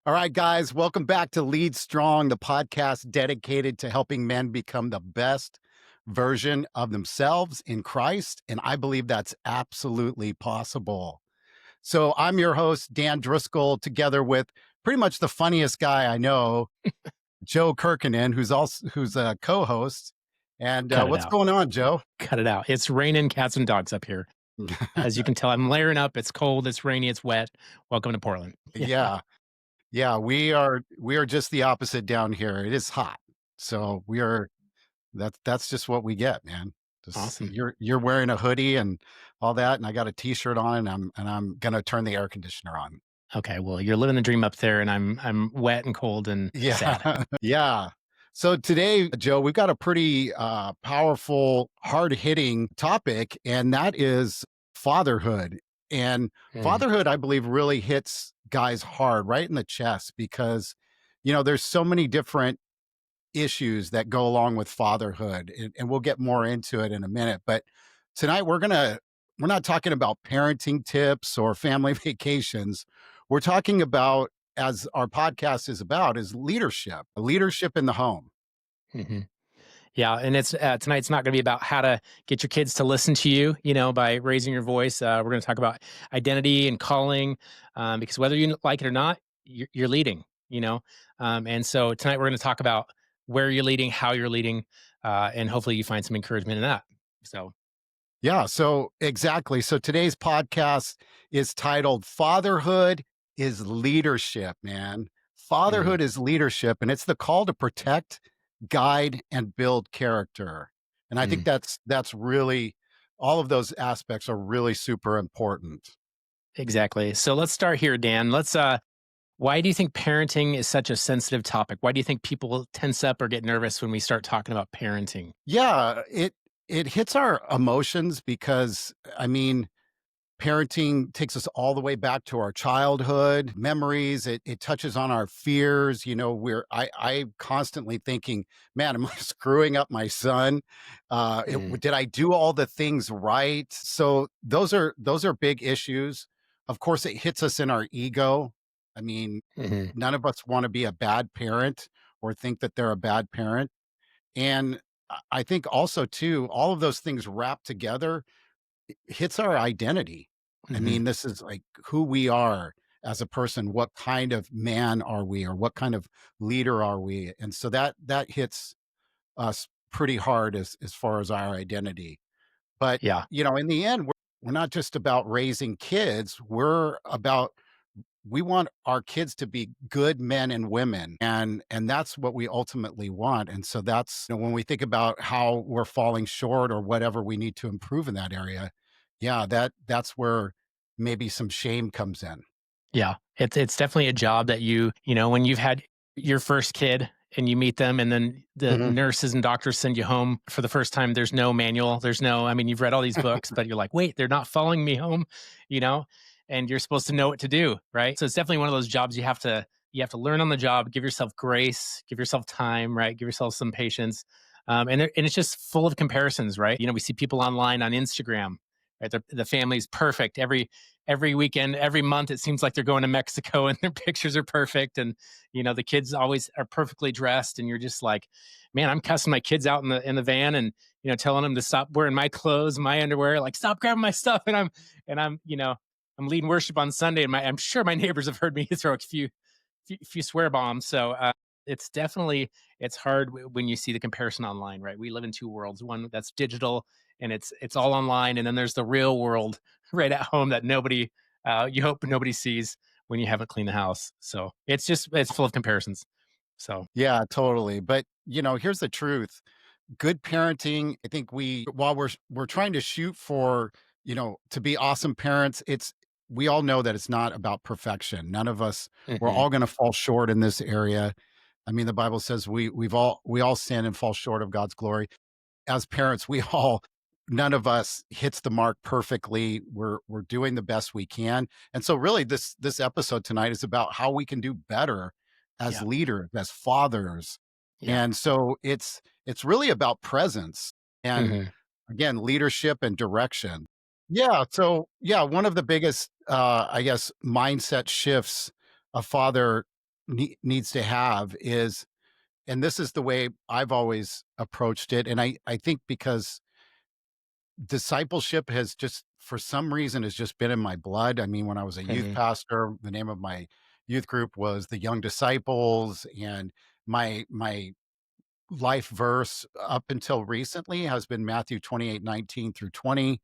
All right, guys, welcome back to Lead Strong, the podcast dedicated to helping men become the best version of themselves in Christ. And I believe that's absolutely possible. So I'm your host, Dan Driscoll, together with pretty much the funniest guy I know, Joe Kirkinen, who's a co-host. And Cut it what's out. going on, Joe? Cut it out. It's raining cats and dogs up here. As you can tell, I'm layering up. It's cold, it's rainy, it's wet. Welcome to Portland. Yeah. Yeah. Yeah, we are just the opposite down here. It is hot. So that's just what we get, man. Just Awesome. you're wearing a hoodie and all that, and I got a t-shirt on, and I'm gonna turn the air conditioner on. Okay, well, you're living the dream up there and I'm wet and cold and sad. Yeah. Yeah. So today, Joe, we've got a pretty powerful, hard-hitting topic, and that is fatherhood. And Mm, fatherhood, I believe, really hits guys hard right in the chest because, there's so many different issues that go along with fatherhood, and we'll get more into it in a minute. But tonight we're not talking about parenting tips or family vacations. We're talking about, as our podcast is about, is leadership in the home. mhm. Yeah, and it's tonight's not going to be about how to get your kids to listen to you, by raising your voice. We're going to talk about identity and calling, because whether you like it or not, you're leading. And so tonight we're going to talk about where you're leading, how you're leading, and hopefully you find some encouragement in that. So, Yeah, so exactly. So today's podcast is titled Fatherhood is Leadership, man. mm, Fatherhood is leadership, and it's the call to protect, guide, and build character. And I think mm, that's really, all of those aspects are really super important. exactly. So let's start here, Dan. Why do you think parenting is such a sensitive topic? Why do you think people tense up or get nervous when we start talking about parenting? Yeah, it hits our emotions because I mean, parenting takes us all the way back to our childhood memories. It touches on our fears. I'm constantly thinking, man, am I screwing up my son? Mm, Did I do all the things right? So those are big issues. Of course, it hits us in our ego. I mean, mhm, none of us want to be a bad parent or think that they're a bad parent. And I think also too, all of those things wrapped together hits our identity. I mhm. mean, this is like who we are as a person. What kind of man are we, or what kind of leader are we? And so that hits us pretty hard as far as our identity. But Yeah. in the end, we're not just about raising kids. We want our kids to be good men and women, and that's what we ultimately want. And so that's, when we think about how we're falling short or whatever we need to improve in that area, yeah, that's where maybe some shame comes in. Yeah, it's definitely a job that when you've had your first kid and you meet them and then the Mhm. nurses and doctors send you home for the first time, there's no manual, I mean, you've read all these books, but you're like, "Wait, they're not following me home," you know? And you're supposed to know what to do, right? So it's definitely one of those jobs you have to learn on the job, give yourself grace, give yourself time, right? Give yourself some patience. And it's just full of comparisons, right? We see people online on Instagram, right? The family's perfect. Every weekend, every month, it seems like they're going to Mexico and their pictures are perfect. And, the kids always are perfectly dressed. And you're just like, man, I'm cussing my kids out in the van and, telling them to stop wearing my clothes, my underwear, like stop grabbing my stuff. I'm leading worship on Sunday and I'm sure my neighbors have heard me throw a few swear bombs. So, it's definitely, it's hard when you see the comparison online, right? We live in two worlds, one that's digital and it's all online. And then there's the real world right at home that you hope nobody sees when you haven't cleaned the house. So it's full of comparisons. So, Yeah, totally. But here's the truth. Good parenting, I think while we're trying to shoot for, to be awesome parents, we all know that it's not about perfection. None of us, we're mhm, all going to fall short in this area. I mean, the Bible says we all sin and fall short of God's glory. As parents, none of us hits the mark perfectly. We're doing the best we can. And so really this episode tonight is about how we can do better as yeah, leaders, as fathers. yeah, And so it's really about presence and, mhm, again, leadership and direction. Yeah, so yeah, one of the biggest I guess mindset shifts a father needs to have is, and this is the way I've always approached it, and I think because discipleship has just for some reason has just been in my blood. I mean, when I was a youth Mhm, pastor, the name of my youth group was the Young Disciples, and my life verse up until recently has been Matthew 28:19 through 20,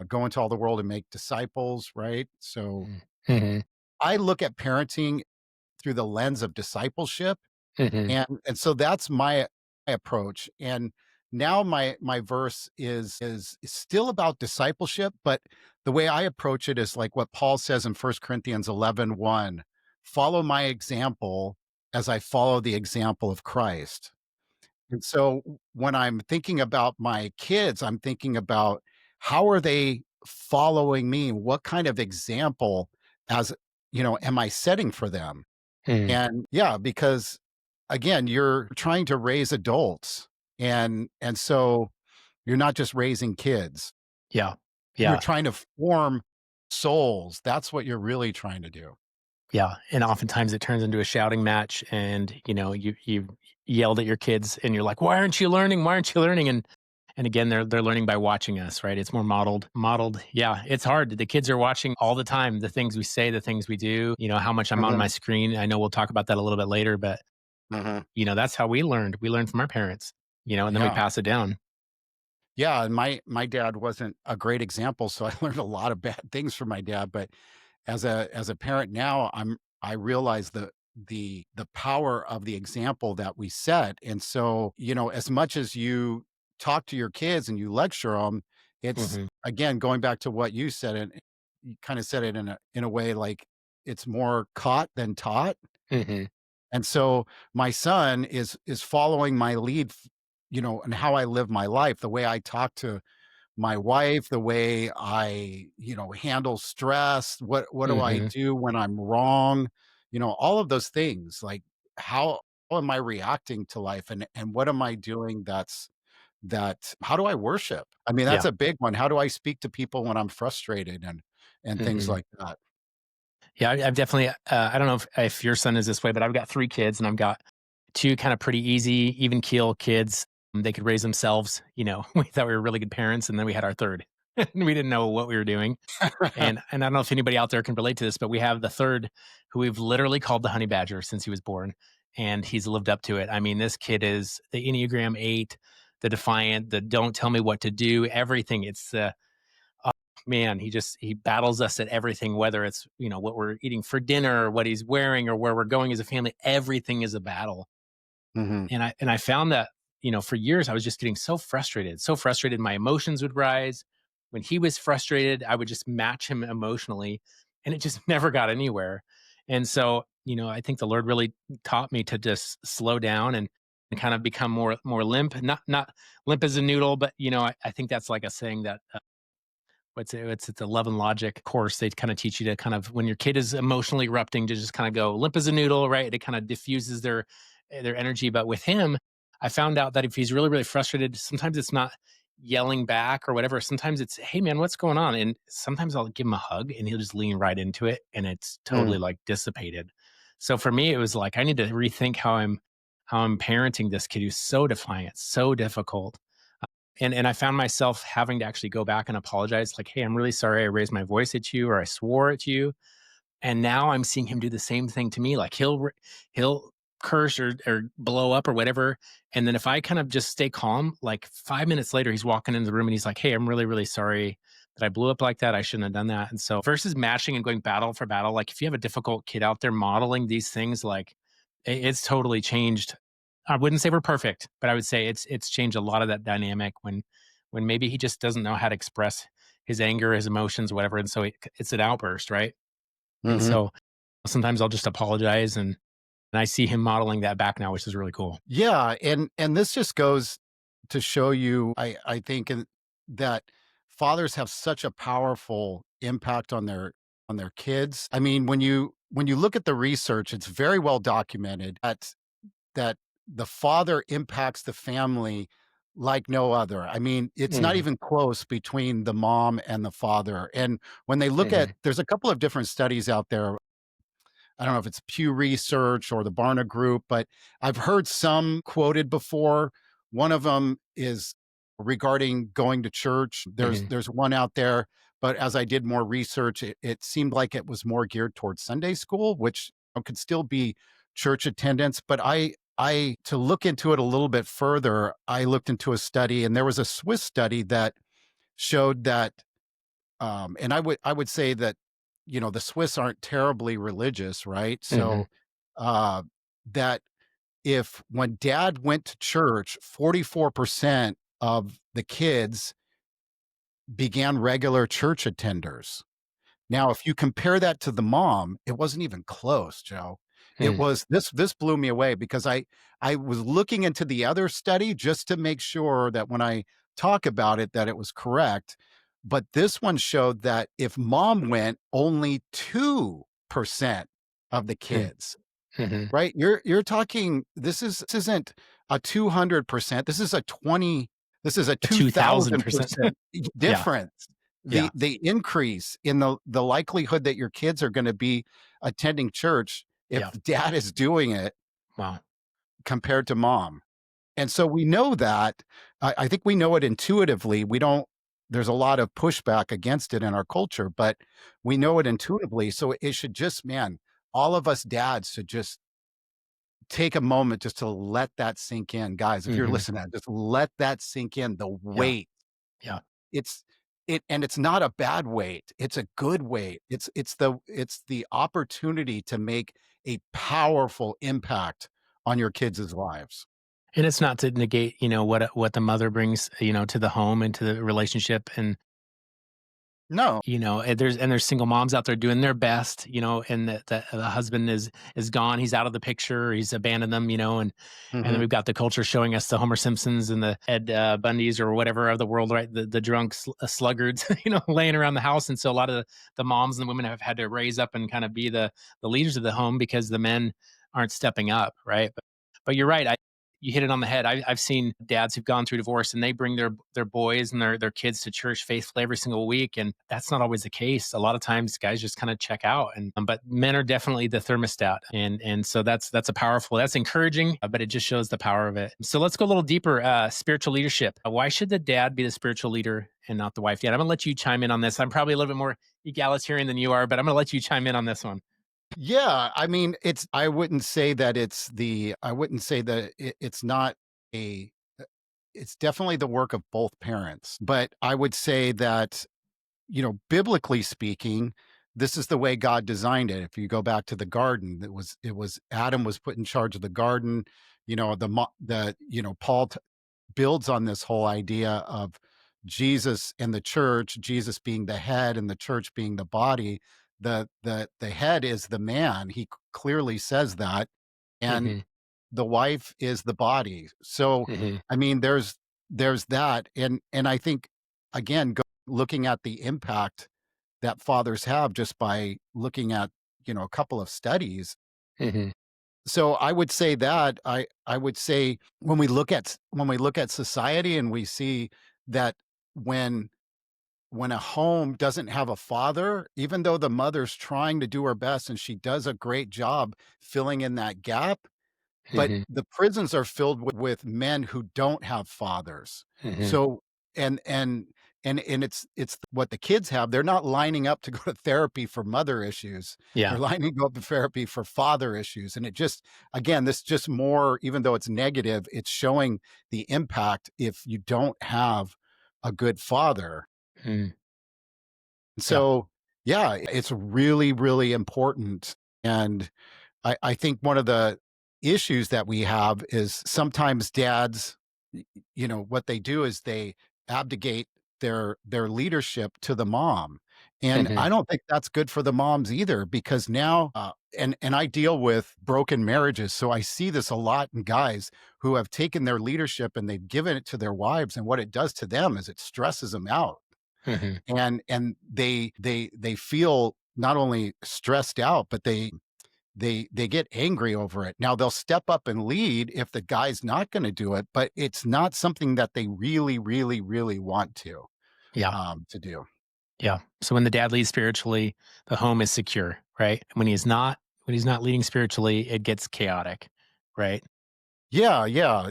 go into all the world and make disciples, right? So mhm, mhm, I look at parenting through the lens of discipleship. mhm, And so that's my approach. And now my verse is still about discipleship, but the way I approach it is like what Paul says in 1 Corinthians 11:1, follow my example as I follow the example of Christ. And so when I'm thinking about my kids, I'm thinking about how are they following me? What kind of example as am I setting for them? mhm. And yeah, because again, you're trying to raise adults and so you're not just raising kids. Yeah, You're yeah, trying to form souls. That's what you're really trying to do. yeah, and oftentimes it turns into a shouting match, and, you yelled at your kids, and you're like, "Why aren't you learning? Why aren't you learning?" And again, they're learning by watching us, right? It's more modeled. Yeah, it's hard. The kids are watching all the time, the things we say, the things we do, how much I'm on my Mhm, screen. I know we'll talk about that a little bit later, but, mhm. that's how we learned. We learned from our parents, and then we Yeah. pass it down. Yeah, and my dad wasn't a great example, so I learned a lot of bad things from my dad, but as a parent now, I realize the power of the example that we set. And so, as much as you talk to your kids and you lecture them, it's Mhm, again going back to what you said, and you kind of said it in a way like it's more caught than taught. mhm, And so my son is following my lead, and how I live my life, the way I talk to my wife, the way I, handle stress, what do I mhm. do when I'm wrong? All of those things, like how am I reacting to life and what am I doing that how do I worship? I mean, that's Yeah. a big one. How do I speak to people when I'm frustrated and things Mhm. like that? Yeah, I've definitely, I don't know if your son is this way, but I've got 3 kids, and I've got 2 kinda pretty easy, even keel kids. They could raise themselves, we thought we were really good parents, and then we had our 3rd, and we didn't know what we were doing. And I don't know if anybody out there can relate to this, but we have the 3rd who we've literally called the honey badger since he was born, and he's lived up to it. I mean, this kid is the Enneagram 8, the defiant, the don't tell me what to do, everything. It's, man, he battles us at everything, whether it's, what we're eating for dinner, or what he's wearing, or where we're going as a family. Everything is a battle. Mhm, And I found that, for years I was just getting so frustrated, so frustrated. My emotions would rise. When he was frustrated, I would just match him emotionally, and it just never got anywhere. And so, I think the Lord really taught me to just slow down and kind of become more limp, not limp as a noodle, but I think that's like a saying that, it's a love and logic course. They kind of teach you to kind of, when your kid is emotionally erupting, to just kind of go limp as a noodle, right? It kind of diffuses their energy. But with him, I found out that if he's really, really frustrated, sometimes it's not yelling back or whatever. Sometimes it's, hey man, what's going on? And sometimes I'll give him a hug and he'll just lean right into it, and it's totally mhm, like dissipated. So for me, it was like I need to rethink how I'm parenting this kid who's so defiant, so difficult. And I found myself having to actually go back and apologize, like, "Hey, I'm really sorry I raised my voice at you or I swore at you." And now I'm seeing him do the same thing to me. Like he'll curse or blow up or whatever. And then if I kind of just stay calm, like 5 minutes later, he's walking into the room and he's like, "Hey, I'm really, really sorry that I blew up like that. I shouldn't have done that." And so versus mashing and going battle for battle, like if you have a difficult kid out there modeling these things, like it's totally changed. I wouldn't say we're perfect, but I would say it's changed a lot of that dynamic when maybe he just doesn't know how to express his anger, his emotions, whatever. And so it's an outburst, right? And mhm. so sometimes I'll just apologize, and I see him modeling that back now, which is really cool. Yeah, and this just goes to show you, I think, that fathers have such a powerful impact on their kids. I mean, when you look at the research, it's very well documented that the father impacts the family like no other. I mean, it's not Mm, even close between the mom and the father. And when they look at, mhm, there's a couple of different studies out there. I don't know if it's Pew Research or the Barna Group, but I've heard some quoted before. One of them is regarding going to church. There's Mhm. there's one out there, but as I did more research, it seemed like it was more geared towards Sunday school, which could still be church attendance. But I to look into it a little bit further, I looked into a study, and there was a Swiss study that showed that and I would say that, the Swiss aren't terribly religious, right? Mhm. So, uh, that if when dad went to church, 44% of the kids began regular church attenders. Now, if you compare that to the mom, it wasn't even close, Joe. It Mm. was this blew me away because I was looking into the other study just to make sure that when I talk about it that it was correct, but this one showed that if mom went, only 2% of the Mm. kids, Mhm. right? You're talking this isn't a 200%, this is a A 2000%. 2000% Yeah, difference. yeah. The increase in the likelihood that your kids are gonna be attending church if Yeah. dad is doing it Wow. compared to mom. And so we know that. I think we know it intuitively. We don't there's a lot of pushback against it in our culture, but we know it intuitively. So it should just man, all of us dads should just take a moment just to let that sink in. Guys, if you're Mhm. listening, just let that sink in, the Yeah, weight. yeah. It's and it's not a bad weight. It's a good weight. It's the opportunity to make a powerful impact on your kids' lives. And it's not to negate, what the mother brings, to the home and to the relationship. And No. there's single moms out there doing their best, and the husband is gone, he's out of the picture, he's abandoned them, and then Mhm. we've got the culture showing us the Homer Simpsons and the Ed Bundys or whatever of the world, right? The drunk sluggards, laying around the house, and so a lot of the moms and the women have had to raise up and kind of be the leaders of the home because the men aren't stepping up, right? But you're right. You hit it on the head. I've seen dads who've gone through divorce and they bring their boys and their kids to church faithfully every single week, and that's not always the case. A lot of times, guys just kind of check out, and but men are definitely the thermostat, and so that's a powerful, that's encouraging, but it just shows the power of it. So let's go a little deeper. Spiritual leadership. Why should the dad be the spiritual leader and not the wife? Dad, I'm gonna let you chime in on this. I'm probably a little bit more egalitarian than you are, but I'm gonna let you chime in on this one. Yeah, I mean, I wouldn't say that I wouldn't say that it's not a it's definitely the work of both parents, but I would say that, biblically speaking, this is the way God designed it. If you go back to the garden, it was Adam was put in charge of the garden, Paul builds on this whole idea of Jesus and the church, Jesus being the head and the church being the body. The head is the man. He clearly says that, and Hmm. the wife is the body. So, Hmm. I mean, there's that, and I think again, looking at the impact that fathers have just by looking at a couple of studies. Hmm. So I would say that I would say when we look at society and we see that when when a home doesn't have a father, even though the mother's trying to do her best and she does a great job filling in that gap, but Hmm. the prisons are filled with men who don't have fathers. Hmm. So and and it's what the kids have. They're not lining up to go to therapy for mother issues. They're Yeah. lining up to therapy for father issues. And it just again, this just more, even though it's negative, it's showing the impact if you don't have a good father. Mm. Yeah. So yeah, it's really, really important. And I think one of the issues that we have is sometimes dads, what they do is they abdicate their leadership to the mom. And Hmm. I don't think that's good for the moms either because now and I deal with broken marriages, so I see this a lot in guys who have taken their leadership and they've given it to their wives, and what it does to them is it stresses them out. Hmm. And they feel not only stressed out, but they get angry over it. Now they'll step up and lead if the guy's not gonna do it, but it's not something that they really, really, really want Yeah. to do. Yeah. So when the dad leads spiritually, the home is secure, right? When he's not, when he's not leading spiritually, it gets chaotic, right? Yeah, yeah.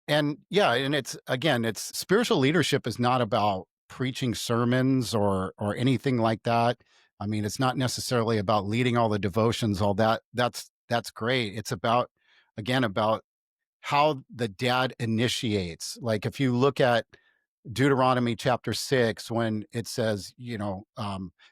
And yeah, and it's again, it's spiritual leadership is not about preaching sermons or anything like that. I mean, it's not necessarily about leading all the devotions, all that. That's great. It's about again about how the dad initiates. Like if you look at Deuteronomy chapter 6, when it says,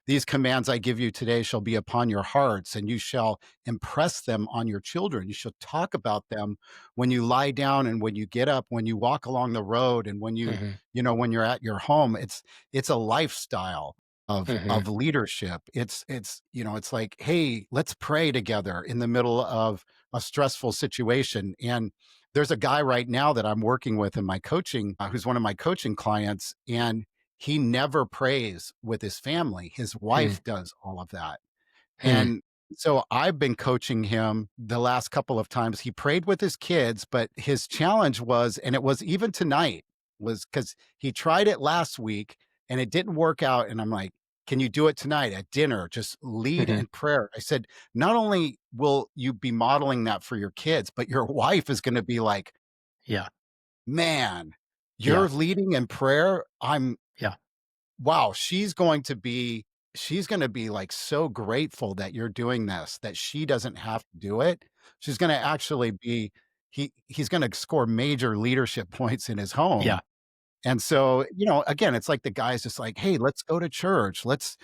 these commands I give you today shall be upon your hearts, and you shall impress them on your children. You shall talk about them when you lie down and when you get up, when you walk along the road, and Mhm, when you're at your home. It's a lifestyle mhm, of leadership. It's like, hey, let's pray together in the middle of a stressful situation. And there's a guy right now that I'm working with in my coaching, who's one of my coaching clients, and he never prays with his family. His mm, wife does all of that. mm, And so I've been coaching him the last couple of times. He prayed with his kids, but his challenge was, and it was even tonight, was because he tried it last week and it didn't work out. And I'm like, can you do it tonight at dinner? Just lead mhm. in prayer. I said, not only will you be modeling that for your kids, but your wife is going to be like, Yeah, man, yeah, you're leading in prayer. yeah, Wow, she's gonna be, like, so grateful that you're doing this, that she doesn't have to do it. She's gonna actually be he's gonna score major leadership points in his home, yeah. and so, again, it's like the guy's just like, "Hey, let's go to church. Let's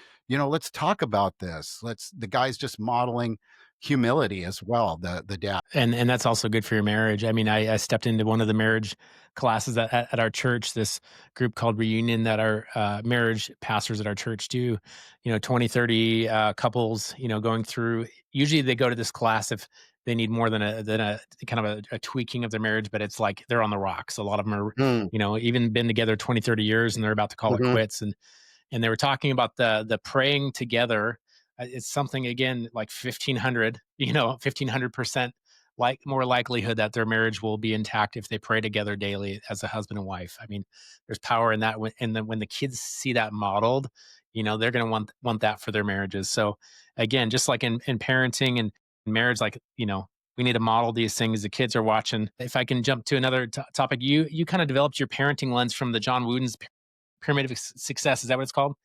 talk about this. Let's" the guy's just modeling humility as well, the dad. And that's also good for your marriage. I mean, I stepped into one of the marriage classes at our church, this group called Reunion that our marriage pastors at our church do, 20, 30 couples, going through. Usually they go to this class if they need more than a kind of a tweaking of their marriage, but it's like they're on the rocks. A lot of them are, Mm, even been together 20, 30 years and they're about to call it mhm, quits. And they were talking about the praying together. It's something again like 1500, 1500% like more likelihood that their marriage will be intact if they pray together daily as a husband and wife. I mean, there's power in that. And then when the kids see that modeled, they're going to want that for their marriages. So again, just like in parenting and marriage, like we need to model these things. The kids are watching. If I can jump to another topic, you kind of developed your parenting lens from the John Wooden's pyramid of success. Is that what it's called?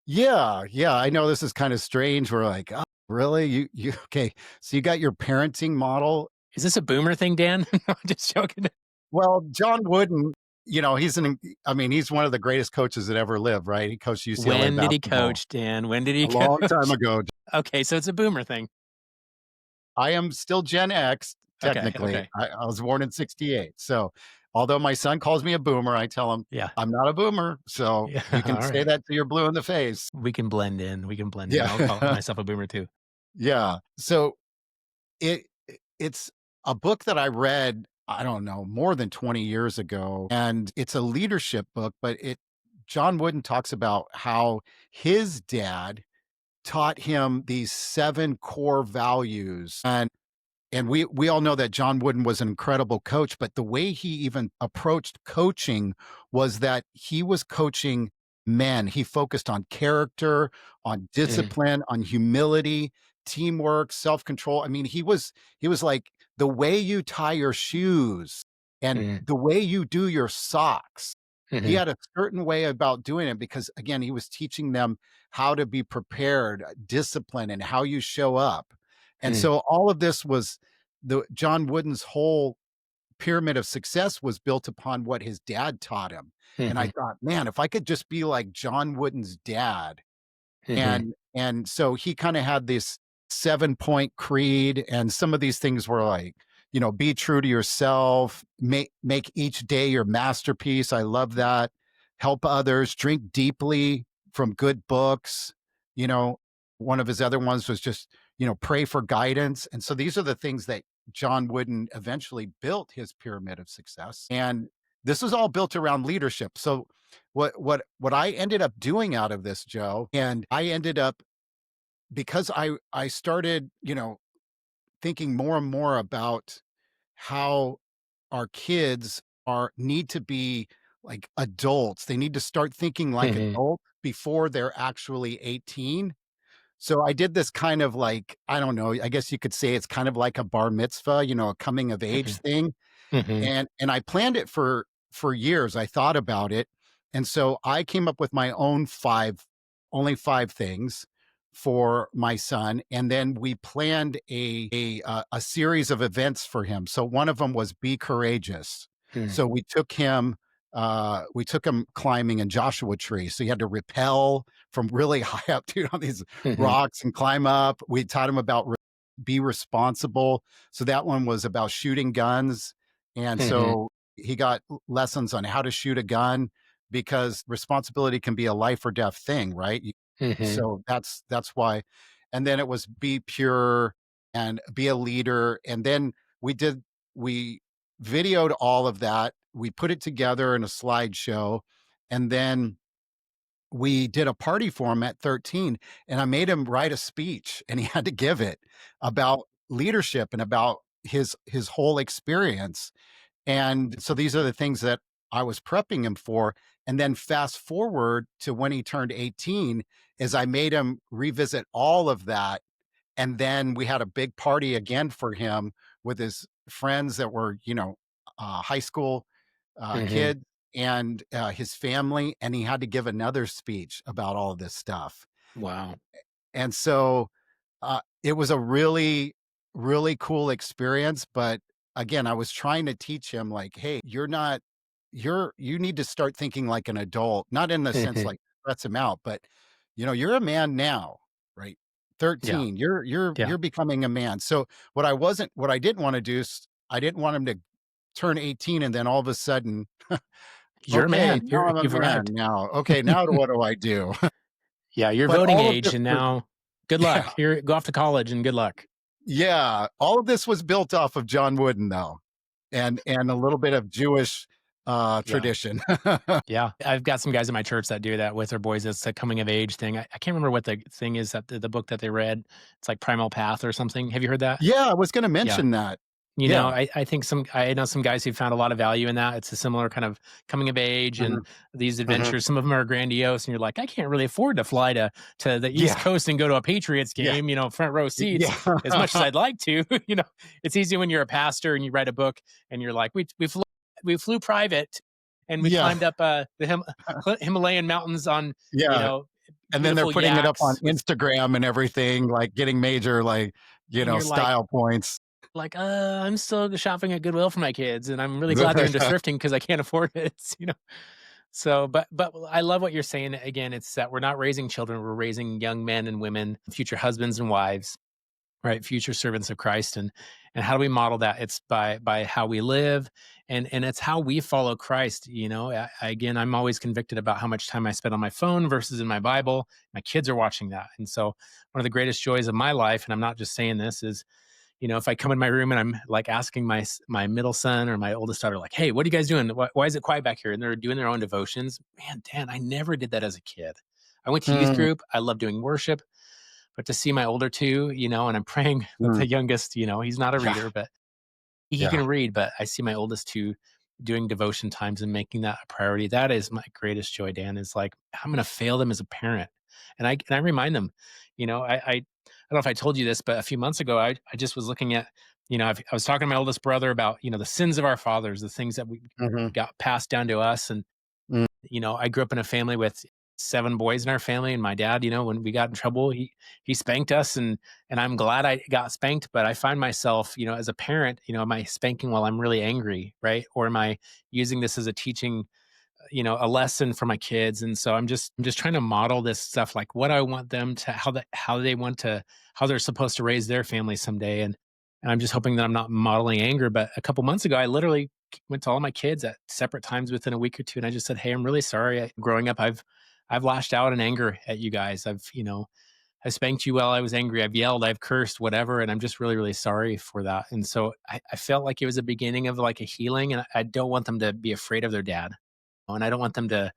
yeah, yeah, I know this is kinda strange. We're like, "Oh, really? You okay, so you got your parenting model." Is this a boomer thing, Dan? No, just joking. Well, John Wooden, he's one of the greatest coaches that ever lived, right? He coached UCLA When did he basketball coach, Dan? When did he a long time coach? ago. Okay, so it's a boomer thing. I am still Gen X, Okay, technically. okay. I was born in '68, so although my son calls me a boomer, I tell him, Yeah. "I'm not a boomer, so Yeah, you can say alright. that till you're blue in the face." We can blend in, we can blend in. Yeah. I'll call myself a boomer too. Yeah. So it's a book that I read, I don't know, more than 20 years ago, and it's a leadership book, but it John Wooden talks about how his dad taught him these 7 core values, and we all know that John Wooden was an incredible coach, but the way he even approached coaching was that he was coaching men. He focused on character, on Mhm, discipline, on humility, teamwork, self-control. I mean, he was like the way you tie your shoes and mhm, the way you do your socks. He mhm, had a certain way about doing it because again, he was teaching them how to be prepared, discipline, and how you show up. And mhm, so all of this was the John Wooden's whole pyramid of success was built upon what his dad taught him. And I mhm, thought, man, if I could just be like John Wooden's dad, mhm, and so he kinda had this 7-point creed, and some of these things were like, be true to yourself, make each day your masterpiece. I love that. Help others, drink deeply from good books. You know, one of his other ones was just, pray for guidance. And so these are the things that John Wooden eventually built his pyramid of success. And this was all built around leadership. So what I ended up doing out of this, Joe, and I ended up because I started, thinking more and more about how our kids are need to be like adults. They need to start thinking like mhm, adults before they're actually 18. So I did this kind of like, I don't know, I guess you could say it's kind of like a bar mitzvah, a coming of age Mhm. thing. Mhm. And I planned it for years. I thought about it. And so I came up with my own only 5 things for my son. And then we planned a series of events for him. So one of them was be courageous. Mm. So we took him climbing in Joshua Tree. So he had to rappel from really high up, on these Mhm. rocks and climb up. We taught him about be responsible. So that one was about shooting guns. And Mhm. so he got lessons on how to shoot a gun because responsibility can be a life or death thing, right? Mhm. So that's why. And then it was be pure and be a leader. And then we videoed all of that. We put it together in a slideshow. And then we did a party for him at 13, and I made him write a speech, and he had to give it about leadership and about his whole experience. And so these are the things that I was prepping him for. And then fast forward to when he turned 18, is I made him revisit all of that. And then we had a big party again for him with his friends that were, high school Mhm. kid and his family. And he had to give another speech about all of this stuff. Wow. And so it was a really, really cool experience. But again, I was trying to teach him, like, hey, you need to start thinking like an adult, not in the sense Mhm. like threats him out, but you're a man now, right? Yeah. 13, Yeah. you're becoming a man. So what I didn't want to do is I didn't want him to turn 18 and then all of a sudden, You're a okay, man. now I'm a You've man arrived. now. Okay, now what do I do? Yeah, you're But voting all of age, this and was now good yeah. luck. Here, go off to college and good luck. Yeah, all of this was built off of John Wooden, though, and a little bit of Jewish, Yeah. tradition. Yeah. I've got some guys in my church that do that with their boys. It's a coming of age thing. I can't remember what the thing is that the book that they read. It's like Primal Path or something. Have you heard that? Yeah, I was gonna Yeah. mention that. You know, Yeah. I know some guys who found a lot of value in that. It's a similar kind of coming of age and Mhm, these mhm. adventures. Some of them are grandiose, and you're like, I can't really afford to fly to the East Yeah, Coast and go to a Patriots yeah, game, front row seats yeah. as much as I'd like to. It's easy when you're a pastor and you write a book and you're like, we flew private and we Yeah, climbed up Himalayan mountains on you yeah, know and then they're beautiful putting it up on yaks with Instagram and everything, like, getting major, like, and you're style points. I'm still shopping at Goodwill for my kids, and I'm really glad they're into thrifting because I can't afford it. So, but I love what you're saying. Again, it's that we're not raising children; we're raising young men and women, future husbands and wives, right? Future servants of Christ, and how do we model that? It's by how we live, and it's how we follow Christ. Again, I'm always convicted about how much time I spend on my phone versus in my Bible. My kids are watching that, and so one of the greatest joys of my life, and I'm not just saying this, is if I come in my room and I'm like asking my middle son or my oldest daughter, like, "Hey, what are you guys doing? Why is it quiet back here?" And they're doing their own devotions. Man, Dan, I never did that as a kid. I went to youth Mm, group. I love doing worship, but to see my older two, and I'm praying with mm, the youngest. He's not a yeah, reader, but he yeah, can read. But I see my oldest two doing devotion times and making that a priority. That is my greatest joy, Dan. Is like I'm going to fail them as a parent, and I remind them. I don't know if I told you this, but a few months ago, I just was looking at, I was talking to my oldest brother about, the sins of our fathers, the things that we mhm, got passed down to us. And, mm, I grew up in a family with 7 boys in our family. And my dad, when we got in trouble, he spanked us and I'm glad I got spanked. But I find myself, as a parent, am I spanking while I'm really angry? Right. Or am I using this as a teaching, a lesson for my kids? And so I'm just trying to model this stuff, like what I want them to, how they're supposed to raise their family someday. And I'm just hoping that I'm not modeling anger. But a couple months ago I literally went to all my kids at separate times within a week or two, and I just said, hey, I'm really sorry. Growing up, I've lashed out in anger at you guys. I spanked you while I was angry. I've yelled, I've cursed, whatever. And I'm just really, really sorry for that. And so I felt like it was a beginning of like a healing. And I don't want them to be afraid of their dad. And I don't want them to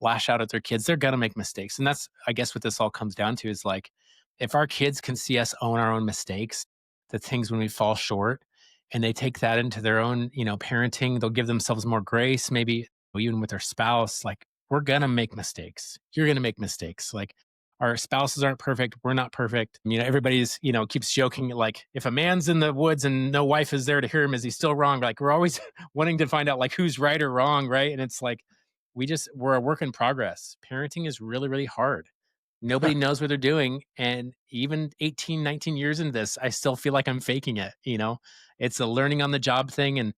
lash out at their kids. They're going to make mistakes. And that's, I guess, what this all comes down to is like, if our kids can see us own our own mistakes, the things when we fall short, and they take that into their own, parenting, they'll give themselves more grace, maybe even with their spouse. Like, we're going to make mistakes. You're going to make mistakes. Like, our spouses aren't perfect. We're not perfect. Everybody's, keeps joking like, if a man's in the woods and no wife is there to hear him, is he still wrong? Like, we're always wanting to find out like who's right or wrong, right? And it's like we're a work in progress. Parenting is really, really hard. Nobody knows what they're doing. And even 18, 19 years into this, I still feel like I'm faking it. It's a learning on the job thing.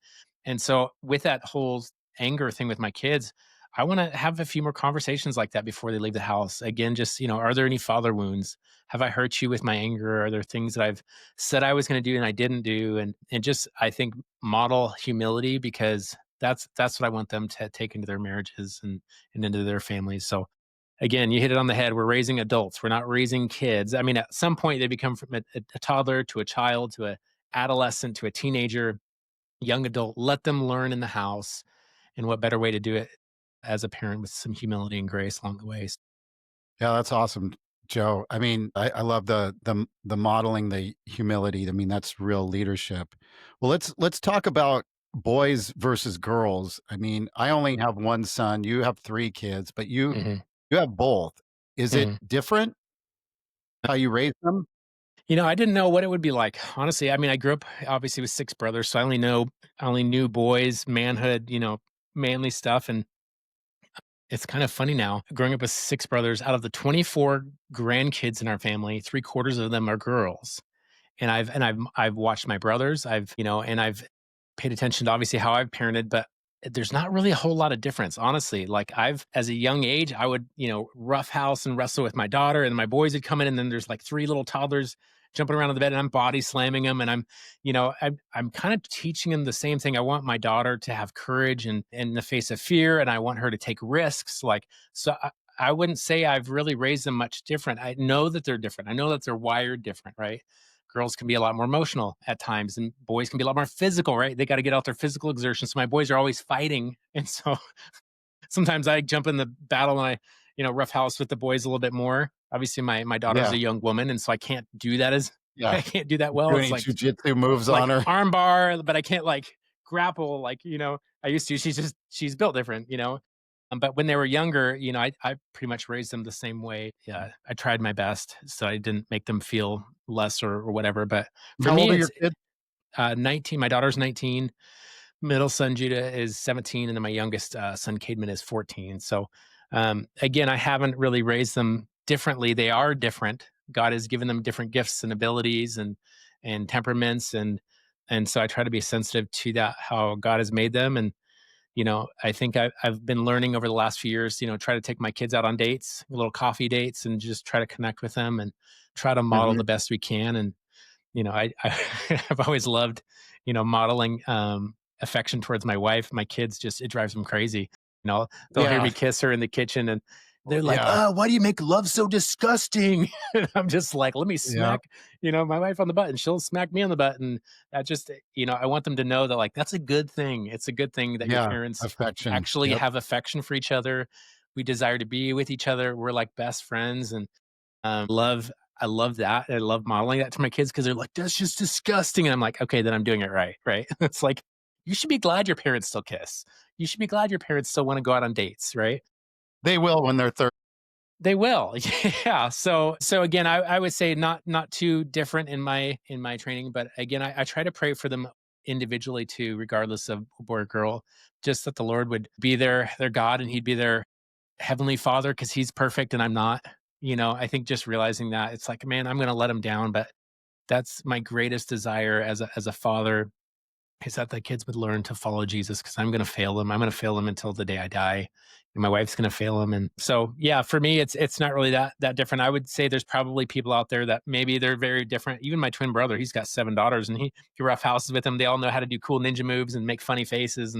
And so with that whole anger thing with my kids, I want to have a few more conversations like that before they leave the house. Again, just, are there any father wounds? Have I hurt you with my anger? Are there things that I've said I was going to do and I didn't do? And just, I think, model humility, because that's what I want them to take into their marriages and into their families. So again, you hit it on the head. We're raising adults. We're not raising kids. I mean, at some point they become from a toddler to a child to a adolescent to a teenager, young adult. Let them learn in the house. And what better way to do it as a parent with some humility and grace along the way. Yeah, that's awesome, Joe. I mean, I love the modeling, the humility. I mean, that's real leadership. Well, let's talk about boys versus girls. I mean, I only have one son. You have three kids, but you Mhm, you have both. Is it mhm. different how you raise them? I didn't know what it would be like. Honestly, I mean, I grew up obviously with six brothers, so I only knew boys, manhood, manly stuff. And it's kind of funny now, growing up with six brothers. Out of the 24 grandkids in our family, three-quarters of them are girls. And I've watched my brothers. I've paid attention to obviously how I've parented, but there's not really a whole lot of difference, honestly. Like, I've as a young age, I would, roughhouse and wrestle with my daughter, and my boys would come in, and then there's like three little toddlers jumping around on the bed, and I'm body slamming them, and I'm kind of teaching them the same thing. I want my daughter to have courage and in the face of fear, and I want her to take risks. Like, so. I wouldn't say I've really raised them much different. I know that they're different. I know that they're wired different, right? Girls can be a lot more emotional at times, and boys can be a lot more physical, right? They got to get out their physical exertion. So my boys are always fighting. And so sometimes I jump in the battle and I, roughhouse with the boys a little bit more. Obviously, my daughter's Yeah, a young woman, and so I can't do that as yeah. I can't do that well. Do It's any like jujitsu moves on her? armbar, but I can't like grapple like, I used to. She's built different. But when they were younger, I pretty much raised them the same way. Yeah, I tried my best, so I didn't make them feel less or whatever. But for How me, old are your it's kids? 19. My daughter's 19. Middle son Judah is 17, and then my youngest son Cademan is 14. So again, I haven't really raised them differently. They are different. God has given them different gifts and abilities and temperaments, and so I try to be sensitive to that, how God has made them. And I think I've been learning over the last few years. Try to take my kids out on dates, little coffee dates, and just try to connect with them and try to model Mhm. the best we can. And I've always loved, modeling affection towards my wife. My kids, just it drives them crazy. They'll hear Yeah, me kiss her in the kitchen, and they're like, yeah, "Oh, why do you make love so disgusting?" And I'm just like, "Let me yeah, smack, my wife on the butt, and she'll smack me on the butt." And that just, I want them to know that like that's a good thing. It's a good thing that your yeah. parents Affection. actually Yep. have affection for each other. We desire to be with each other. We're like best friends, and love I love that. I love modeling that to my kids because they're like, "That's just disgusting." And I'm like, "Okay, then I'm doing it right." Right? It's like, you should be glad your parents still kiss. You should be glad your parents still want to go out on dates, right? They will when they're 30. They will. Yeah. So again, I would say not too different in my training, but again, I try to pray for them individually too, regardless of boy or girl, just that the Lord would be their God, and He'd be their heavenly Father, because He's perfect and I'm not. I think just realizing that, it's like, man, I'm gonna let him down, but that's my greatest desire as a father, is that the kids would learn to follow Jesus, because I'm going to fail them. I'm going to fail them until the day I die. And my wife's going to fail them. And so, yeah, for me, it's not really that different. I would say there's probably people out there that maybe they're very different. Even my twin brother, he's got seven daughters, and he rough houses with them. They all know how to do cool ninja moves and make funny faces.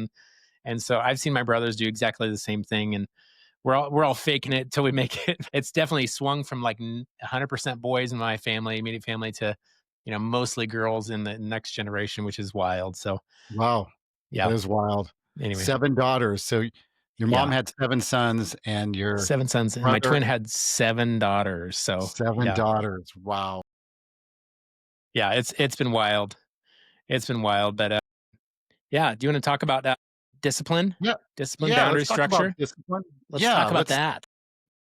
And so I've seen my brothers do exactly the same thing. And we're all faking it till we make it. It's definitely swung from like 100% boys in my family, immediate family, to mostly girls in the next generation, which is wild. So Wow, that yeah. is wild. Anyway, 7 daughters. So your mom yeah, had 7 sons and your seven sons, and my brother, twin had seven daughters. So 7 yeah, daughters. Wow. yeah, it's been wild. It's been wild, but yeah. Do you want to talk about Yeah. discipline, Yeah, let's boundary, talk about structure? discipline. Let's talk Yeah, about let's that.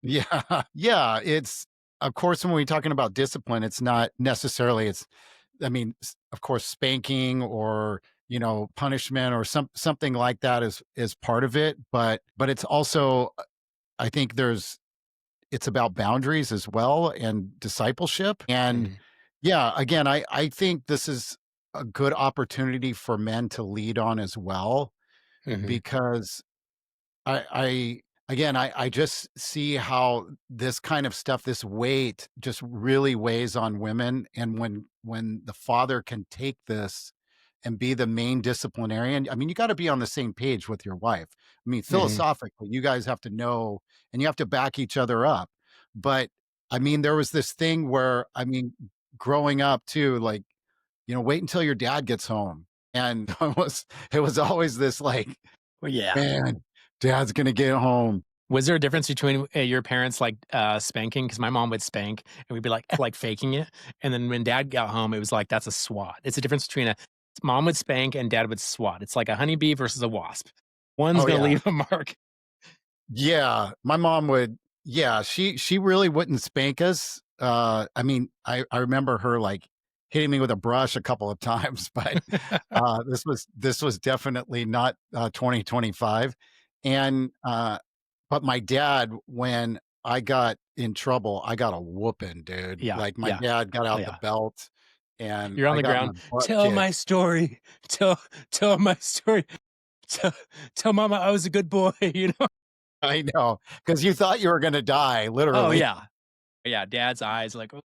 yeah, yeah, of course, when we're talking about discipline, it's not necessarily I mean, of course, spanking or, punishment or something like that is part of it, but it's also, I think it's about boundaries as well and discipleship. And Mhm, yeah, again, I think this is a good opportunity for men to lead on as well, mhm, because I again, I just see how this kind of stuff, this weight just really weighs on women, and when the father can take this and be the main disciplinarian, I mean, you gotta be on the same page with your wife. I mean, mhm. philosophically, you guys have to know, and you have to back each other up. But, I mean, there was this thing where, I mean, growing up too, like, wait until your dad gets home, and it was always this, like, Well, yeah. "Man, dad's gonna get home." Was there a difference between, your parents, like, spanking? Because my mom would spank, and we'd be, like, faking it, and then when dad got home, it was like, "That's a swat." It's a difference between a mom would spank and dad would swat. It's like a honeybee versus a wasp. One's Oh, gonna yeah. leave a mark. Yeah, my mom would, yeah, she really wouldn't spank us. I mean, I remember her, like, hitting me with a brush a couple of times, but, this was definitely not, 2025. And, but my dad, when I got in trouble, I got a whooping, dude. Yeah, Like, my yeah. dad got Oh, out the yeah. belt, and You're on I the got my ground. butt "Tell kicked. my story. Tell my story. Tell tell mama I was a good boy," you know? I know, because you thought you were gonna die, Oh, literally. yeah. Yeah, dad's eyes like, "Oh."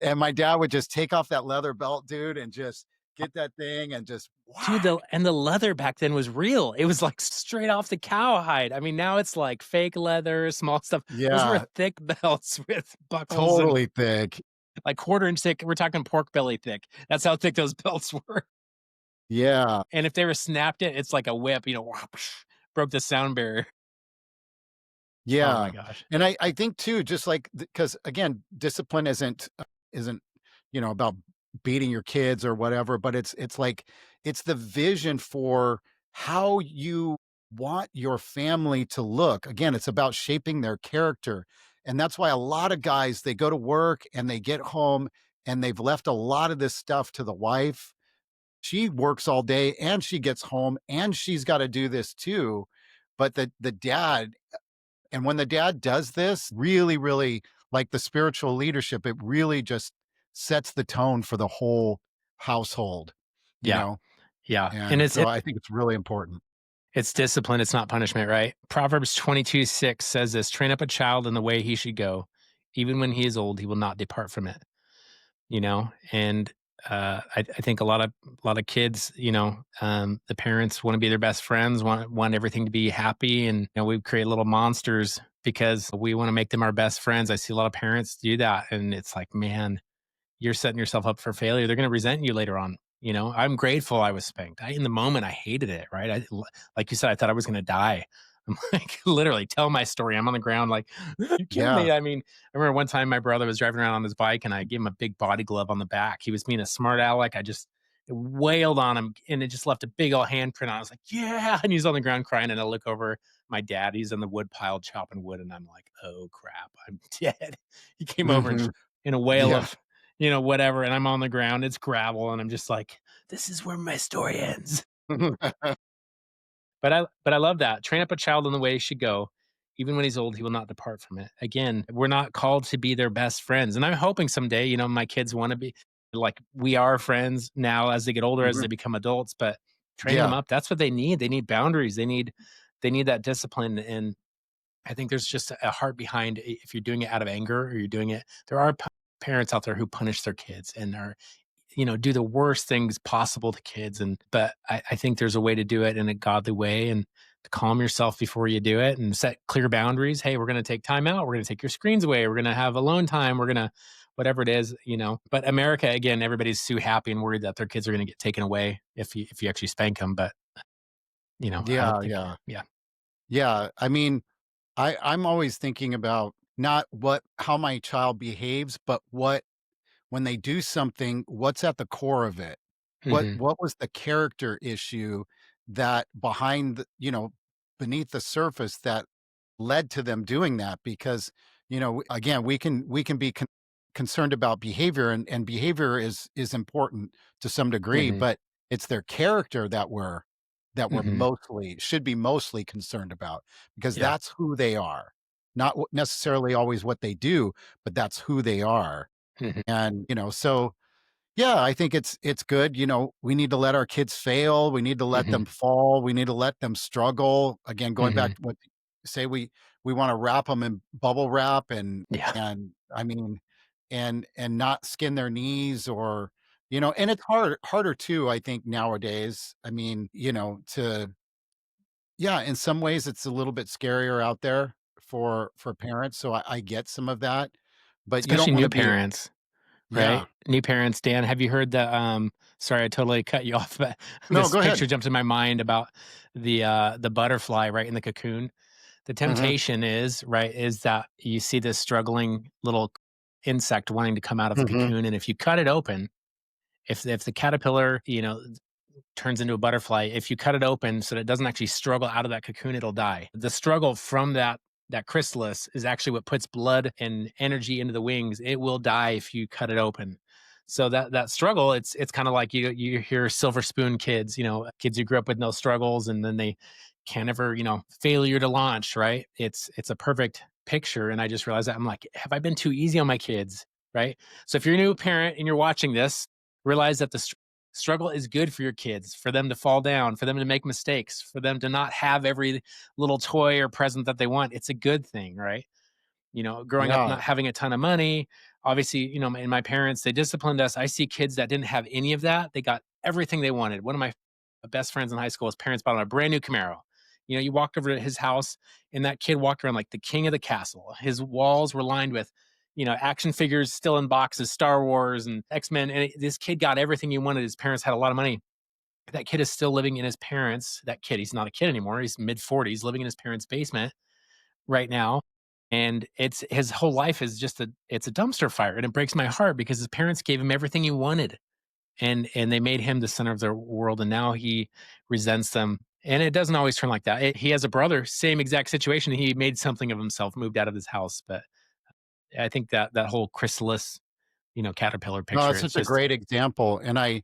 And my dad would just take off that leather belt, dude, and just get that thing and just Dude, whack. the leather back then was real. It was, like, straight off the cowhide. I mean, now it's, like, fake leather, small stuff. Those were Yeah, thick belts with buckles and, totally thick. like, quarter-inch thick. We're talking pork belly thick. That's how thick those belts were. Yeah, And if they were snapped it's like a whip, broke the sound barrier. Oh my yeah. gosh. And I think too, just like, because again, discipline isn't, about beating your kids or whatever, but it's like, it's the vision for how you want your family to look. Again, it's about shaping their character. And that's why a lot of guys, they go to work and they get home and they've left a lot of this stuff to the wife. She works all day and she gets home and she's got to do this too. But the dad, and when the dad does this, really, really, like, the spiritual leadership, it really just sets the tone for the whole household, you Yeah. know? Yeah. And And so I think it's really important. it's discipline, it's not punishment, right? Proverbs 22:6 says this, "Train up a child in the way he should go. Even when he is old, he will not depart from it." You know? And, I think a lot of kids, the parents wanna be their best friends, want everything to be happy, and, we create little monsters because we wanna make them our best friends. I see a lot of parents do that, and it's like, "Man, you're setting yourself up for failure. They're gonna resent you later on." I'm grateful I was spanked. In the moment, I hated it, right? Like you said, I thought I was gonna die. I'm like, literally, tell my story. I'm on the ground, like, you killed Yeah. me. I mean, I remember one time my brother was driving around on his bike and I gave him a big body glove on the back. He was being a smart aleck. I just wailed on him and it just left a big old handprint on. I was like, yeah. And he's on the ground crying. And I look over my dad. He's in the wood pile chopping wood. And I'm like, oh crap, I'm dead. He came over and Mhm. in a wail Yeah. of whatever. And I'm on the ground. It's gravel. And I'm just like, this is where my story ends. But I love that. Train up a child in the way he should go. Even when he's old, he will not depart from it. Again, we're not called to be their best friends. And I'm hoping someday, my kids want to be like we are friends now as they get older, as Mhm. they become adults, but training them Yeah. up, that's what they need. They need boundaries. They need that discipline. And I think there's just a heart behind if you're doing it out of anger or you're doing it. There are parents out there who punish their kids and are do the worst things possible to kids. But I think there's a way to do it in a godly way and to calm yourself before you do it and set clear boundaries. Hey, we're going to take time out. We're going to take your screens away. We're going to have alone time. We're going to whatever it is. But America, again, everybody's too happy and worried that their kids are going to get taken away if you actually spank them. But I don't Yeah, think, yeah. yeah. Yeah, I mean, I'm always thinking about not how my child behaves, but when they do something, what's at the core of it? Hmm. What was the character issue that beneath the surface that led to them doing that? Because, again, we can be concerned about behavior, and behavior is important to some degree, Mhm. but it's their character that we're Mhm. mostly should be mostly concerned about, because Yeah. that's who they are. Not necessarily always what they do, but that's who they are. Mhm. And, so yeah, I think it's good. We need to let our kids fail. We need to let them Mhm. fall. We need to let them struggle. Again, going back Mhm. to what say we want to wrap them in bubble wrap, Yeah. and I mean and not skin their knees, or and it's harder too, I think, nowadays. I mean, to yeah, in some ways it's a little bit scarier out there for parents. So I get some of that, but you don't Especially want new to be parents, yeah. right? New parents. Dan, have you heard the, sorry, I totally cut you off, but No, this go ahead. picture jumped in my mind about the butterfly, right, in the cocoon. The Mhm. temptation is, right, is that you see this struggling little insect wanting to come out of the Mhm. cocoon, and if you cut it open, if the caterpillar, turns into a butterfly, if you cut it open so that it doesn't actually struggle out of that cocoon, it'll die. The struggle from that chrysalis is actually what puts blood and energy into the wings. It will die if you cut it open. So that struggle, it's kind of like you hear silver spoon kids, kids who grew up with no struggles and then they can't ever, failure to launch, right? It's a perfect picture. And I just realized that I'm like, have I been too easy on my kids? Right. So if you're a new parent and you're watching this, realize that the struggle is good for your kids, for them to fall down, for them to make mistakes, for them to not have every little toy or present that they want. It's a good thing, right? Growing up Yeah. not having a ton of money, obviously, and my parents, they disciplined us. I see kids that didn't have any of that. They got everything they wanted. One of my best friends in high school, his parents bought him a brand new Camaro. You walked over to his house and that kid walked around like the king of the castle. His walls were lined with, action figures still in boxes, Star Wars and X-Men. And this kid got everything he wanted. His parents had a lot of money. That kid is still living in his parents. That kid, he's not a kid anymore. He's mid 40s, living in his parents' basement right now. And it's his whole life is just it's a dumpster fire. And it breaks my heart because his parents gave him everything he wanted. And they made him the center of their world. And now he resents them. And it doesn't always turn like that. He has a brother, same exact situation. He made something of himself, moved out of his house. But I think that whole chrysalis, caterpillar No, picture, it's it's such a just great example, and I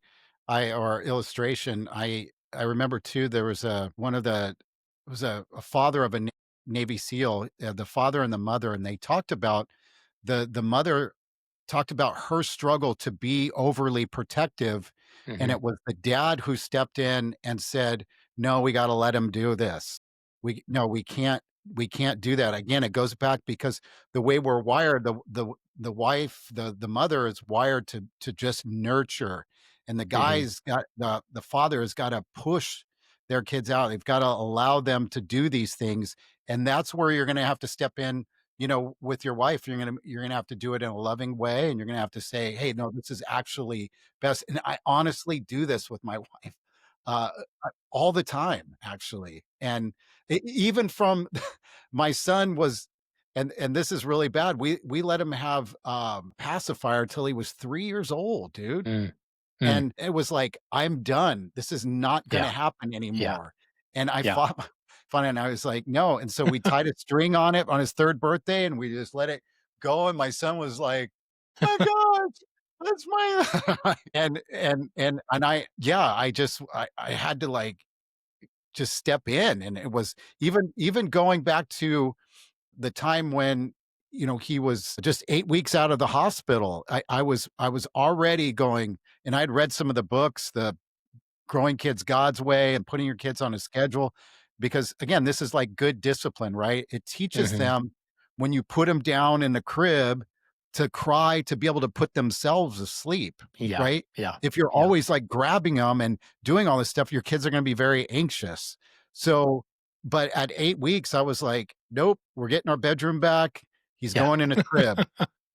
or illustration. I remember too. There was a one of the it was a father of a Navy SEAL, the father and the mother, and they talked about the mother talked about her struggle to be overly protective, and mhm, it was the dad who stepped in and said, "No, we gotta let him do this. We no, we can't do that." Again, it goes back because the way we're wired, the wife, the mother is wired to just nurture, and the mhm, guy's got the father has gotta push their kids out. They've gotta allow them to do these things, and that's where you're gonna have to step in, with your wife. You're gonna have to do it in a loving way, and you're gonna have to say, "Hey, no, this is actually best." And I honestly do this with my wife, uh, all the time, actually. And even from my son was, and this is really bad. We let him have pacifier till he was 3 years old, dude. mm, mm, And it was like, "I'm done. This is not gonna yeah, happen yeah, anymore." And I yeah. fought fun, and I was like, "No." And so we tied a string on it on his 3rd birthday, and we just let it go, and my son was like, "My gosh, that's my" and I yeah, I had to, like, just step in, and it was even going back to the time when, he was just 8 weeks out of the hospital. I was already going, and I'd read some of the books, the Growing Kids God's Way and Putting Your Kids on a Schedule, because again, this is like good discipline, right? It teaches Mhm, them, when you put them down in the crib, to cry, to be able to put themselves asleep, yeah, right? yeah, If you're yeah, always like grabbing them and doing all this stuff, your kids are going to be very anxious. So, but at 8 weeks, I was like, nope, we're getting our bedroom back. He's yeah, going in a crib.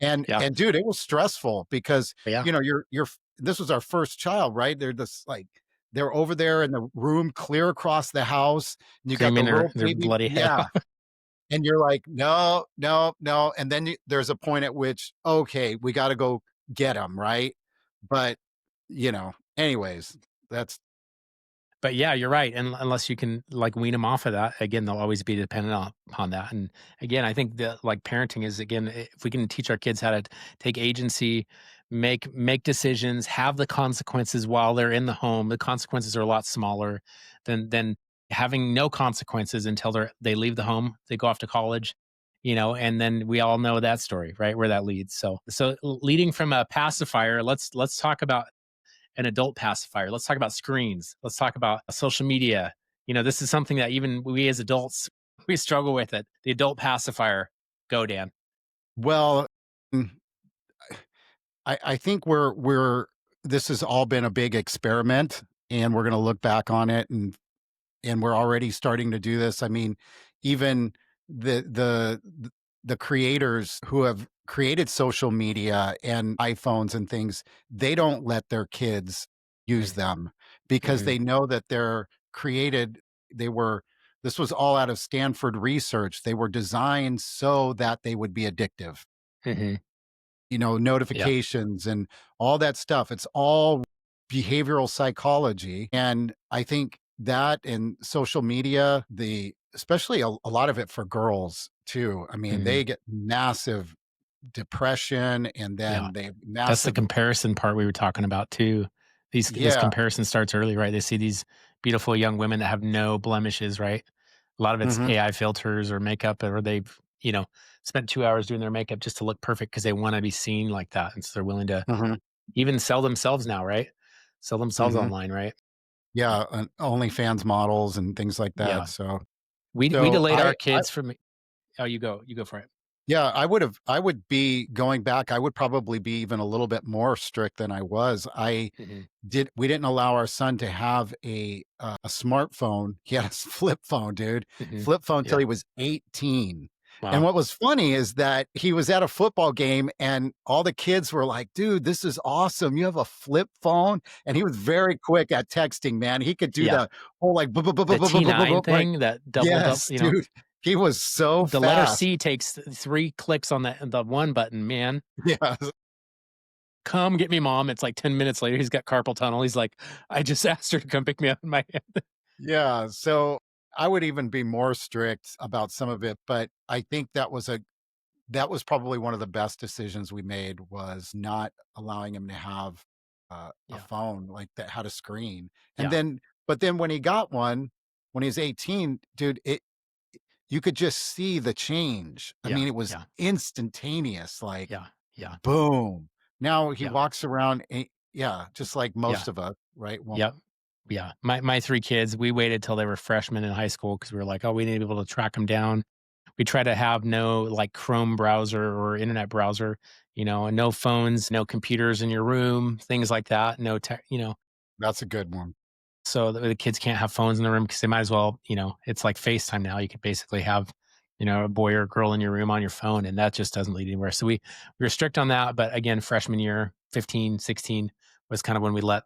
And yeah, and dude, it was stressful because, yeah. you're this was our first child, right? They're over there in the room clear across the house, and you got the Screaming little their baby, bloody head yeah, off. and you're like, "No, no, no," and then there's a point at which, "Okay, we gotta go get him," right? But, anyways, that's But yeah, you're right, and unless you can, like, wean them off of that, again, they'll always be dependent on upon that, and again, I think that, like, parenting is, again, if we can teach our kids how to take agency, make decisions, have the consequences while they're in the home, the consequences are a lot smaller than having no consequences until they leave the home, they go off to college, and then we all know that story, right, where that leads. So leading from a pacifier, let's talk about an adult pacifier. Let's talk about screens. Let's talk about social media. This is something that even we as adults we struggle with it. The adult pacifier. Go, Dan. Well, mm, I think we're this has all been a big experiment, and we're going to look back on it, and we're already starting to do this. I mean, even the creators who have created social media and iPhones and things, they don't let their kids use them because Mm-hmm. they know that they're created. They were This was all out of Stanford research. They were designed so that they would be addictive. Mm-hmm. Yeah. Notifications and all that stuff. It's all behavioral psychology. And I think that in social media, especially a lot of it for girls too. I mean, Mm-hmm. they get massive depression and Yeah. then they have That's the massive, comparison part we were talking about too. This yeah. comparison starts early, right? They see these beautiful young women that have no blemishes, right? A lot of it's Mhm, AI filters or makeup, or they've spent 2 hours doing their makeup just to look perfect because they want to be seen like that, and so they're willing to mhm, even sell themselves now, right? Sell themselves mhm. online, right? Yeah, and OnlyFans models and things like that. Yeah. So, We so delayed our I kids from. Oh, you go for it. yeah, I would be going back. I would probably be even a little bit more strict than I was. Mhm. We didn't allow our son to have a smartphone. He had a flip phone, dude. Mhm. Flip phone till Yeah. he was 18. And Wow. what was funny is that he was at a football game and all the kids were like, "Dude, this is awesome. You have a flip phone?" And he was very quick at texting, man. He could do Yeah. the whole like The T9 like thing, that double, yes, dude. He was so the letter fast. C takes 3 clicks on the one button, man. Yeah. "Come get me, mom." It's like 10 minutes later, he's got carpal tunnel. He's like, "I just asked her to come pick me up in my hand." Yeah, so I would even be more strict about some of it, but I think that was probably one of the best decisions we made was not allowing him to have a Yeah. phone like that had a screen. And Yeah. then but then when he got one, when he was 18, dude, it you could just see the change. I Yeah. mean, it was Yeah. instantaneous, like Yeah. Yeah. boom. Now he Yeah. walks around, yeah, just like Yeah. most of us, right? Well, Yep. Yeah. My 3 kids, we waited till they were freshmen in high school because we were like, "Oh, we need to be able to track them down." We try to have no, like, Chrome browser or internet browser, and no phones, no computers in your room, things like that. No tech. that's a good one. So the kids can't have phones in the room because they might as well, it's like FaceTime now. You could basically have, a boy or a girl in your room on your phone, and that just doesn't lead anywhere. So we were strict on that. But again, freshman year, 15, 16 was kind of when we let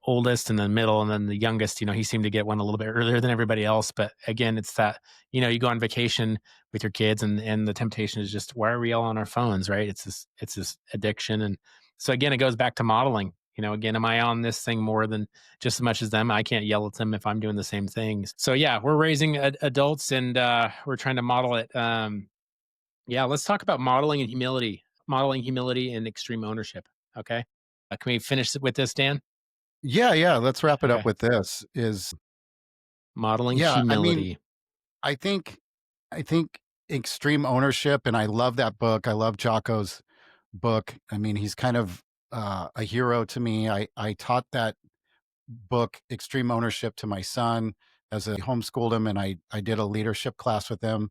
oldest and then middle and then the youngest, he seemed to get one a little bit earlier than everybody else. But again, it's that, you go on vacation with your kids and the temptation is just, why are we all on our phones, right? It's this addiction. And so again, it goes back to modeling. Again, am I on this thing more than just as much as them? I can't yell at them if I'm doing the same things. So yeah, we're raising adults and we're trying to model it. Yeah, let's talk about modeling humility and extreme ownership. Okay. Can we finish with this, Dan? Yeah, yeah, let's wrap it up Okay. with this is Modeling yeah, I mean, humility. I think I think extreme ownership, and I love that book. I love Jocko's book. I mean, he's kind of a hero to me. I taught that book, Extreme Ownership, to my son as I homeschooled him, and I did a leadership class with him,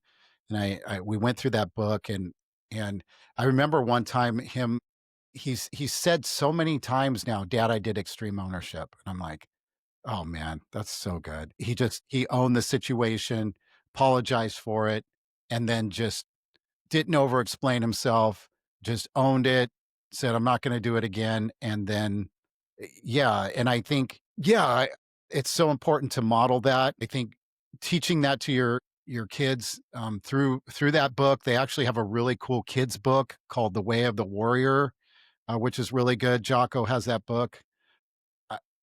and I we went through that book, and I remember one time he's said so many times now, "Dad, I did extreme ownership," and I'm like, oh, man, that's so good. He owned the situation, apologized for it, and then just didn't over explain himself, just owned it, said, "I'm not gonna do it again," and then yeah, and I think yeah, it's so important to model that. I think teaching that to your kids, through that book, they actually have a really cool kids book called The Way of the Warrior, which is really good. Jocko has that book.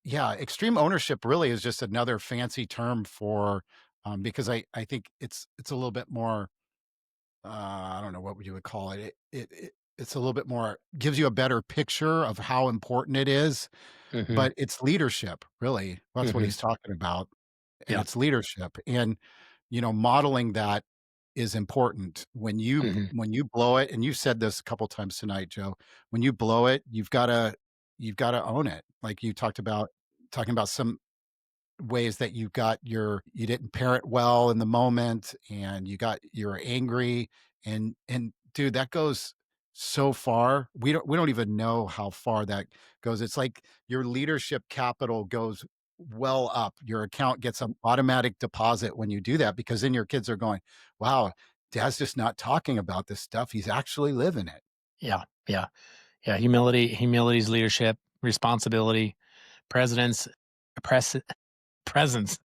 Yeah, extreme ownership really is just another fancy term for, because I think it's a little bit more, I don't know what you would call it. It's a little bit more, gives you a better picture of how important it is, Mhm, but it's leadership, really. That's what mhm, he's talking about, and yeah, it's leadership, and, modeling that is important. mhm, When you blow it, and you said this a couple times tonight, Joe, when you blow it, you've gotta own it. Like you talked about, talking about some ways that you didn't parent well in the moment, and you're angry, and dude, that goes so far. We don't even know how far that goes. It's like your leadership capital goes well up. Your account gets an automatic deposit when you do that, because then your kids are going, wow, dad's just not talking about this stuff, he's actually living it. yeah, yeah, yeah, humility is leadership, responsibility, presidents press presence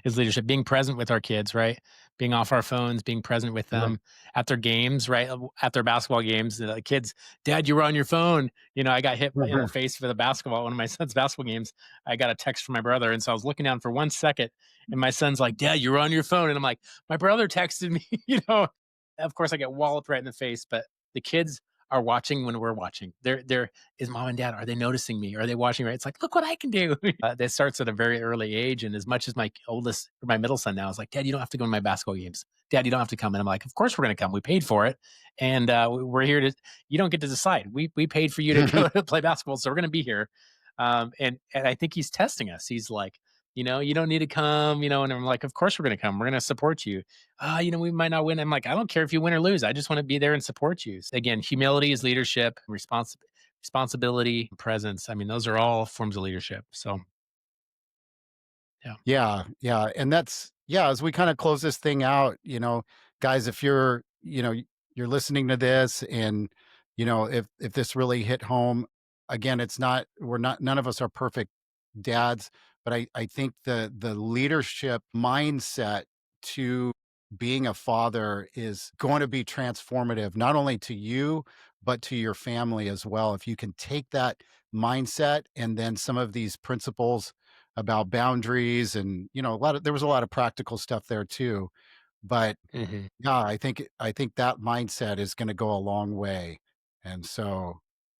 is leadership, being present with our kids, right? Being off our phones, being present with Right. them at their games, right? At their basketball games, the kids, "Dad, you were on your phone." I got hit in the face for the basketball one of my son's basketball games. I got a text from my brother, and so I was looking down for 1 second, and my son's like, "Dad, you were on your phone." And I'm like, "My brother texted me," you know? Of course, I get walloped right in the face, but the kids are watching when we're watching. They're is mom and dad, are they noticing me? Are they watching, right? It's like, look what I can do. That starts at a very early age. And as much as my oldest, or my middle son now is like, Dad, you don't have to go to my basketball games. Dad, you don't have to come. And I'm like, of course we're going to come. We paid for it. And we're here to, you don't get to decide. We paid for you to go to play basketball. So we're going to be here. And I think he's testing us. He's like, you don't need to come, and I'm like, of course we're going to come. We're going to support you. We might not win. I'm like, I don't care if you win or lose. I just want to be there and support you. So again, humility is leadership, responsibility, presence. I mean, those are all forms of leadership. So, yeah. Yeah, yeah, and that's, yeah, as we kinda close this thing out, guys, if you're listening to this, and, if this really hit home, again, it's not we're not none of us are perfect dads, but I think the leadership mindset to being a father is going to be transformative, not only to you, but to your family as well. If you can take that mindset, and then some of these principles about boundaries, and there was a lot of practical stuff there too, but Mhm. yeah, I think that mindset is going to go a long way. And so,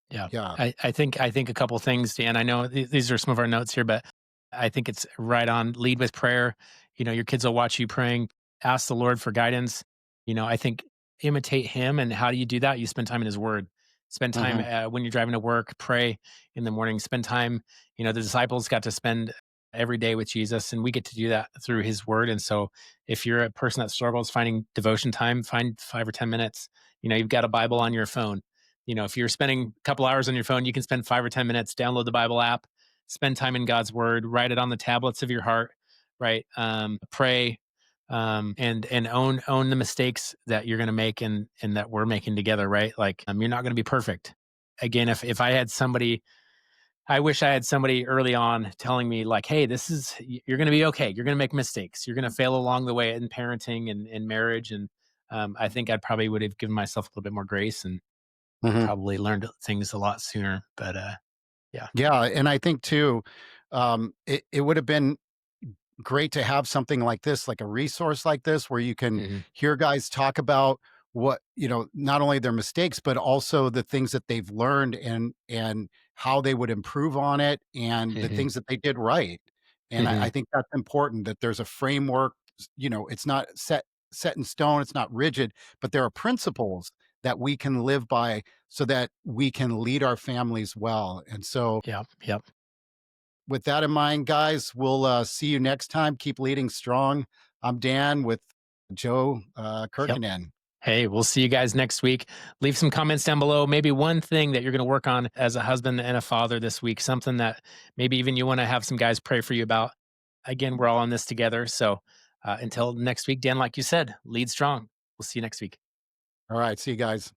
Yeah. yeah. I think a couple things, Dan. I know these are some of our notes here, but I think it's right on. Lead with prayer. Your kids will watch you praying. Ask the Lord for guidance. I think imitate Him. And how do you do that? You spend time in His Word. Spend time Hmm. when you're driving to work. Pray in the morning. Spend time. The disciples got to spend every day with Jesus, and we get to do that through His Word. And so, if you're a person that struggles finding devotion time, find 5 or 10 minutes. You've got a Bible on your phone. If you're spending a couple hours on your phone, you can spend 5 or 10 minutes, download the Bible app, spend time in God's word, write it on the tablets of your heart, right? Pray, and own the mistakes that you're going to make, and that we're making together, right? Like, you're not going to be perfect. Again, if I had somebody, I wish I had somebody early on telling me like, hey, you're going to be okay. You're going to make mistakes. You're going to fail along the way in parenting and marriage. And I think I probably would have given myself a little bit more grace, and Hmm. probably learned things a lot sooner, but, yeah. Yeah, and I think too, it would have been great to have something like this, like a resource like this, where you can Mhm, hear guys talk about not only their mistakes, but also the things that they've learned, and how they would improve on it, and the mhm, things that they did right. And I mhm. think that's important, that there's a framework. It's not set in stone, it's not rigid, but there are principles that we can live by, so that we can lead our families well. And so, Yep, yep, with that in mind, guys, we'll see you next time. Keep leading strong. I'm Dan with Joe yep. Kirkanen. Hey, we'll see you guys next week. Leave some comments down below. Maybe one thing that you're gonna work on as a husband and a father this week, something that maybe even you wanna have some guys pray for you about. Again, we're all in this together, so, until next week, Dan, like you said, lead strong. We'll see you next week. All right. See you guys.